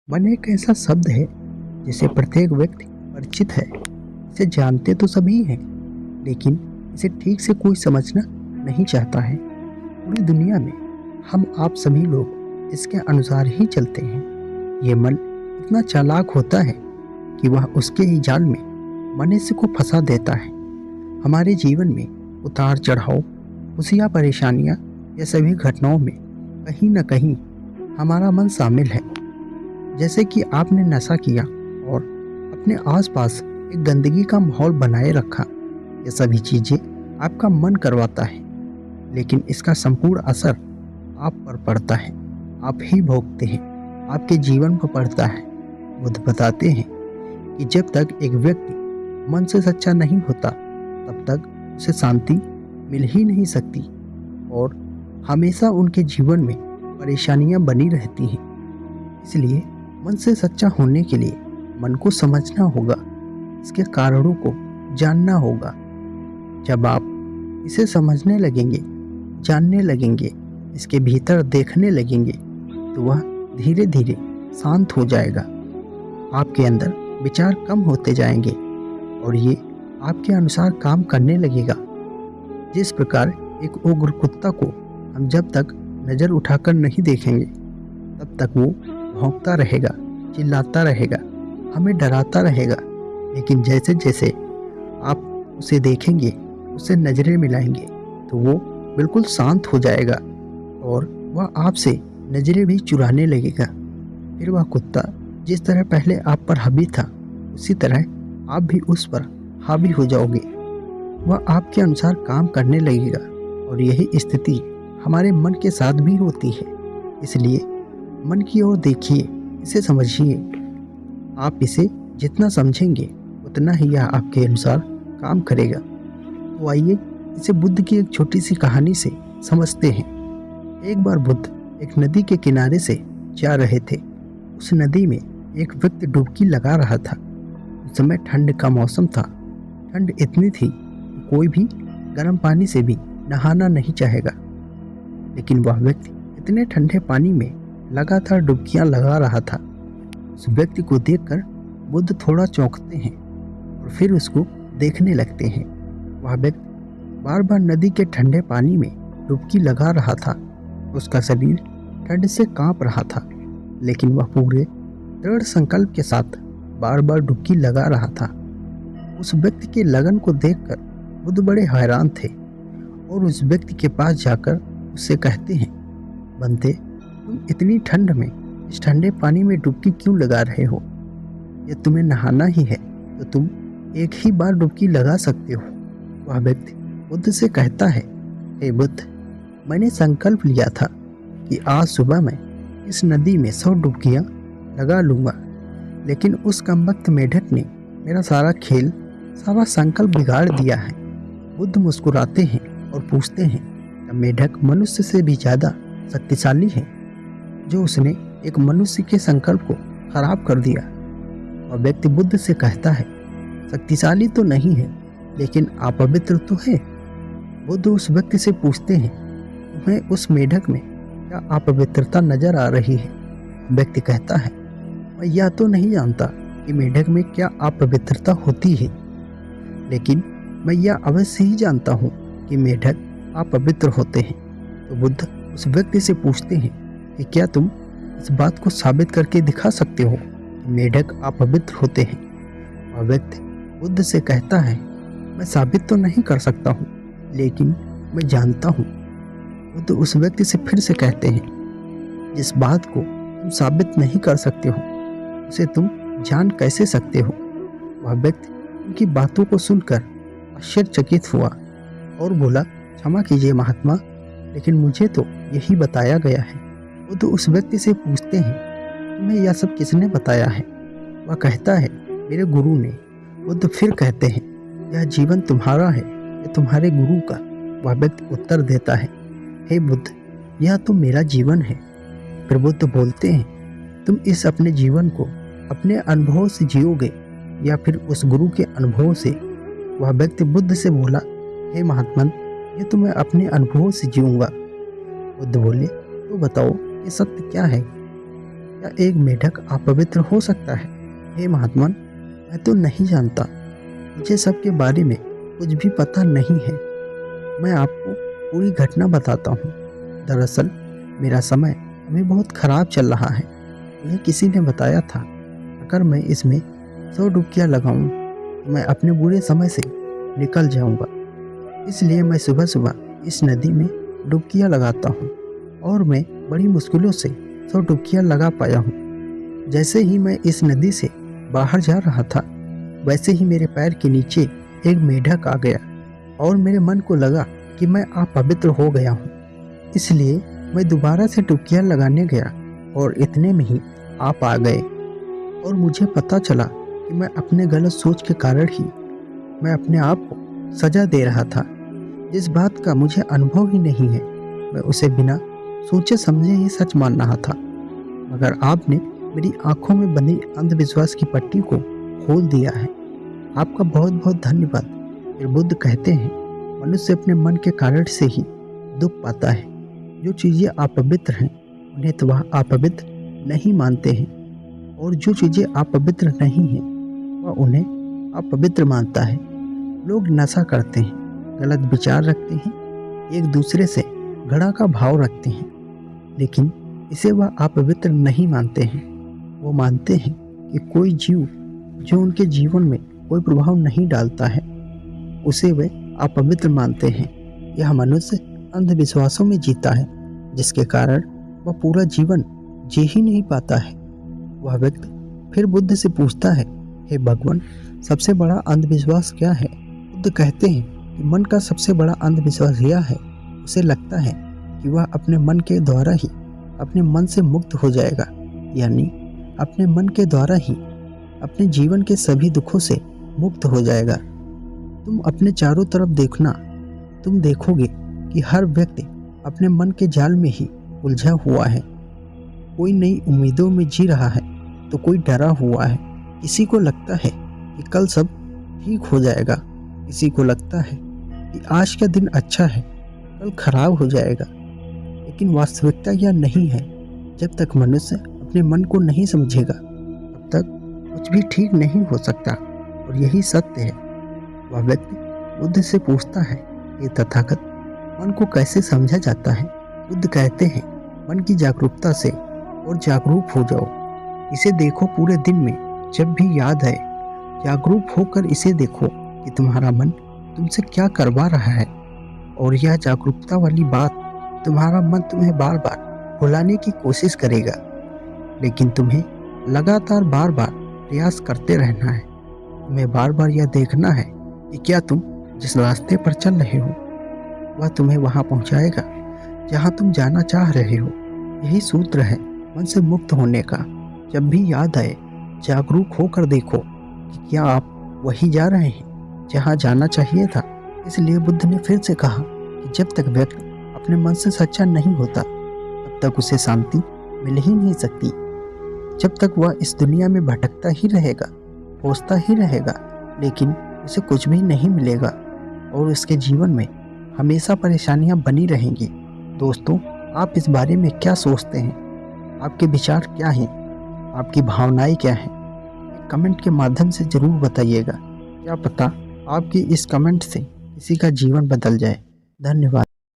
मन एक ऐसा शब्द है जिसे प्रत्येक व्यक्ति परिचित है। इसे जानते तो सभी हैं, लेकिन इसे ठीक से कोई समझना नहीं चाहता है। पूरी दुनिया में हम आप सभी लोग इसके अनुसार ही चलते हैं। ये मन इतना चालाक होता है कि वह उसके ही जाल में मनुष्य को फंसा देता है। हमारे जीवन में उतार चढ़ाव, खुशियाँ, परेशानियाँ या सभी घटनाओं में कहीं न कहीं हमारा मन शामिल है। जैसे कि आपने नशा किया और अपने आसपास एक गंदगी का माहौल बनाए रखा, ये सभी चीज़ें आपका मन करवाता है, लेकिन इसका संपूर्ण असर आप पर पड़ता है। आप ही भोगते हैं, आपके जीवन पर पड़ता है। बुद्ध बताते हैं कि जब तक एक व्यक्ति मन से सच्चा नहीं होता, तब तक उसे शांति मिल ही नहीं सकती और हमेशा उनके जीवन में परेशानियां बनी रहती हैं। इसलिए मन से सच्चा होने के लिए मन को समझना होगा, इसके कारणों को जानना होगा। जब आप इसे समझने लगेंगे, जानने लगेंगे, इसके भीतर देखने लगेंगे, तो वह धीरे धीरे शांत हो जाएगा। आपके अंदर विचार कम होते जाएंगे और ये आपके अनुसार काम करने लगेगा। जिस प्रकार एक उग्र कुत्ता को हम जब तक नज़र उठाकर नहीं देखेंगे, तब तक वो भौंकता रहेगा, चिल्लाता रहेगा, हमें डराता रहेगा। लेकिन जैसे जैसे आप उसे देखेंगे, उससे नज़रें मिलाएंगे, तो वो बिल्कुल शांत हो जाएगा और वह आपसे नज़रें भी चुराने लगेगा। फिर वह कुत्ता जिस तरह पहले आप पर हावी था, उसी तरह आप भी उस पर हावी हो जाओगे। वह आपके अनुसार काम करने लगेगा और यही स्थिति हमारे मन के साथ भी होती है। इसलिए मन की ओर देखिए, इसे समझिए। आप इसे जितना समझेंगे उतना ही यह आपके अनुसार काम करेगा। तो आइए इसे बुद्ध की एक छोटी सी कहानी से समझते हैं। एक बार बुद्ध एक नदी के किनारे से जा रहे थे। उस नदी में एक व्यक्ति डुबकी लगा रहा था। उस समय ठंड का मौसम था। ठंड इतनी थी कि कोई भी गर्म पानी से भी नहाना नहीं चाहेगा, लेकिन वह व्यक्ति इतने ठंडे पानी में लगातार डुबकियां लगा रहा था। उस व्यक्ति को देखकर बुद्ध थोड़ा चौंकते हैं और फिर उसको देखने लगते हैं। वह व्यक्ति बार बार नदी के ठंडे पानी में डुबकी लगा रहा था। उसका शरीर ठंड से कांप रहा था, लेकिन वह पूरे दृढ़ संकल्प के साथ बार बार डुबकी लगा रहा था। उस व्यक्ति के लगन को देखकर बुद्ध बड़े हैरान थे और उस व्यक्ति के पास जाकर उससे कहते हैं, बंदे, तुम इतनी ठंड में इस ठंडे पानी में डुबकी क्यों लगा रहे हो? यदि तुम्हें नहाना ही है तो तुम एक ही बार डुबकी लगा सकते हो। वह व्यक्ति बुद्ध से कहता है, हे बुद्ध, मैंने संकल्प लिया था कि आज सुबह मैं इस नदी में 100 डुबकियां लगा लूँगा, लेकिन उस कमबख्त मेढक ने मेरा सारा खेल, सारा संकल्प बिगाड़ दिया है। बुद्ध मुस्कुराते हैं और पूछते हैं, क्या मेढक मनुष्य से भी ज़्यादा शक्तिशाली है, जो उसने एक मनुष्य के संकल्प को खराब कर दिया? और व्यक्ति बुद्ध से कहता है, शक्तिशाली तो नहीं है, लेकिन अपवित्र तो है। बुद्ध उस व्यक्ति से पूछते हैं, तुम्हें उस मेढक में क्या अपवित्रता नजर आ रही है? व्यक्ति कहता है, मैं यह तो नहीं जानता कि मेढक में क्या अपवित्रता होती है, लेकिन मैं यह अवश्य ही जानता हूँ कि मेढक अपवित्र होते हैं। तो बुद्ध उस व्यक्ति से पूछते हैं कि क्या तुम इस बात को साबित करके दिखा सकते हो कि मेढक अपवित्र होते हैं? वह व्यक्ति बुद्ध से कहता है, मैं साबित तो नहीं कर सकता हूँ, लेकिन मैं जानता हूँ। बुद्ध उस व्यक्ति से फिर से कहते हैं, जिस बात को तुम साबित नहीं कर सकते हो, उसे तुम जान कैसे सकते हो? वह व्यक्ति उनकी बातों को सुनकर आश्चर्यचकित हुआ और बोला, क्षमा कीजिए महात्मा, लेकिन मुझे तो यही बताया गया है। बुद्ध उस व्यक्ति से पूछते हैं, तुम्हें यह सब किसने बताया है? वह कहता है, मेरे गुरु ने। बुद्ध फिर कहते हैं, यह जीवन तुम्हारा है या तुम्हारे गुरु का? वह व्यक्ति उत्तर देता है, हे बुद्ध, यह तो मेरा जीवन है। फिर बुद्ध बोलते हैं, तुम इस अपने जीवन को अपने अनुभव से जियोगे या फिर उस गुरु के अनुभव से? वह व्यक्ति बुद्ध से बोला, हे महात्मन, ये तो मैं अपने अनुभव से जीऊँगा। बुद्ध बोले, तो बताओ ये सत्य क्या है? क्या एक मेढक अपवित्र हो सकता है? हे महात्मन, मैं तो नहीं जानता। मुझे सबके बारे में कुछ भी पता नहीं है। मैं आपको पूरी घटना बताता हूँ। दरअसल मेरा समय अभी बहुत खराब चल रहा है। मुझे किसी ने बताया था अगर मैं इसमें 100 डुबकियाँ लगाऊँ तो मैं अपने बुरे समय से निकल जाऊँगा। इसलिए मैं सुबह सुबह इस नदी में डुबकियाँ लगाता हूँ और मैं बड़ी मुश्किलों से 100 डुबकियाँ लगा पाया हूँ। जैसे ही मैं इस नदी से बाहर जा रहा था वैसे ही मेरे पैर के नीचे एक मेढक आ गया और मेरे मन को लगा कि मैं अपवित्र हो गया हूँ। इसलिए मैं दोबारा से डुबकियाँ लगाने गया और इतने में ही आप आ गए और मुझे पता चला कि मैं अपने गलत सोच के कारण ही मैं अपने आप को सजा दे रहा था। जिस बात का मुझे अनुभव ही नहीं है मैं उसे बिना सोचे समझे ही सच मान रहा था, मगर आपने मेरी आंखों में बंधी अंधविश्वास की पट्टी को खोल दिया है। आपका बहुत बहुत धन्यवाद। फिर बुद्ध कहते हैं मनुष्य अपने मन के कारण से ही दुख पाता है। जो चीज़ें अपवित्र हैं उन्हें तो वह अपवित्र नहीं मानते हैं और जो चीज़ें अपवित्र नहीं हैं वह उन्हें अपवित्र मानता है। लोग नशा करते हैं, गलत विचार रखते हैं, एक दूसरे से घृणा का भाव रखते हैं, लेकिन इसे वह अपवित्र नहीं मानते हैं। वो मानते हैं कि कोई जीव जो उनके जीवन में कोई प्रभाव नहीं डालता है उसे वे अपवित्र मानते हैं। यह मनुष्य अंधविश्वासों में जीता है जिसके कारण वह पूरा जीवन जी ही नहीं पाता है। वह व्यक्ति फिर बुद्ध से पूछता है, हे भगवान, सबसे बड़ा अंधविश्वास क्या है? बुद्ध कहते हैं कि मन का सबसे बड़ा अंधविश्वास यह है, उसे लगता है कि वह अपने मन के द्वारा ही अपने मन से मुक्त हो जाएगा, यानी अपने मन के द्वारा ही अपने जीवन के सभी दुखों से मुक्त हो जाएगा। तुम अपने चारों तरफ देखना, तुम देखोगे कि हर व्यक्ति अपने मन के जाल में ही उलझा हुआ है। कोई नई उम्मीदों में जी रहा है तो कोई डरा हुआ है। किसी को लगता है कि कल सब ठीक हो जाएगा, किसी को लगता है कि आज का दिन अच्छा है, कल खराब हो जाएगा। लेकिन वास्तविकता यह नहीं है। जब तक मनुष्य अपने मन को नहीं समझेगा तब तक कुछ भी ठीक नहीं हो सकता और यही सत्य है। वह व्यक्ति बुद्ध से पूछता है कि तथागत, मन को कैसे समझा जाता है? बुद्ध कहते हैं मन की जागरूकता से और जागरूक हो जाओ। इसे देखो पूरे दिन में जब भी याद आए, जागरूक होकर इसे देखो कि तुम्हारा मन तुमसे क्या करवा रहा है और यह जागरूकता वाली बात तुम्हारा मन तुम्हें बार बार भुलाने की कोशिश करेगा, लेकिन तुम्हें लगातार बार बार प्रयास करते रहना है। तुम्हें बार बार यह देखना है कि क्या तुम जिस रास्ते पर चल रहे हो वह तुम्हें वहां पहुंचाएगा जहां तुम जाना चाह रहे हो। यही सूत्र है मन से मुक्त होने का। जब भी याद आए जागरूक होकर देखो कि क्या आप वही जा रहे हैं जहां जाना चाहिए था। इसलिए बुद्ध ने फिर से कहा कि जब तक व्यक्ति अपने मन से सच्चा नहीं होता तब तक उसे शांति मिल ही नहीं सकती। जब तक वह इस दुनिया में भटकता ही रहेगा, खोजता ही रहेगा, लेकिन उसे कुछ भी नहीं मिलेगा और उसके जीवन में हमेशा परेशानियां बनी रहेंगी। दोस्तों, आप इस बारे में क्या सोचते हैं? आपके विचार क्या हैं? आपकी भावनाएं क्या हैं? कमेंट के माध्यम से ज़रूर बताइएगा। क्या पता आपके इस कमेंट से किसी का जीवन बदल जाए। धन्यवाद।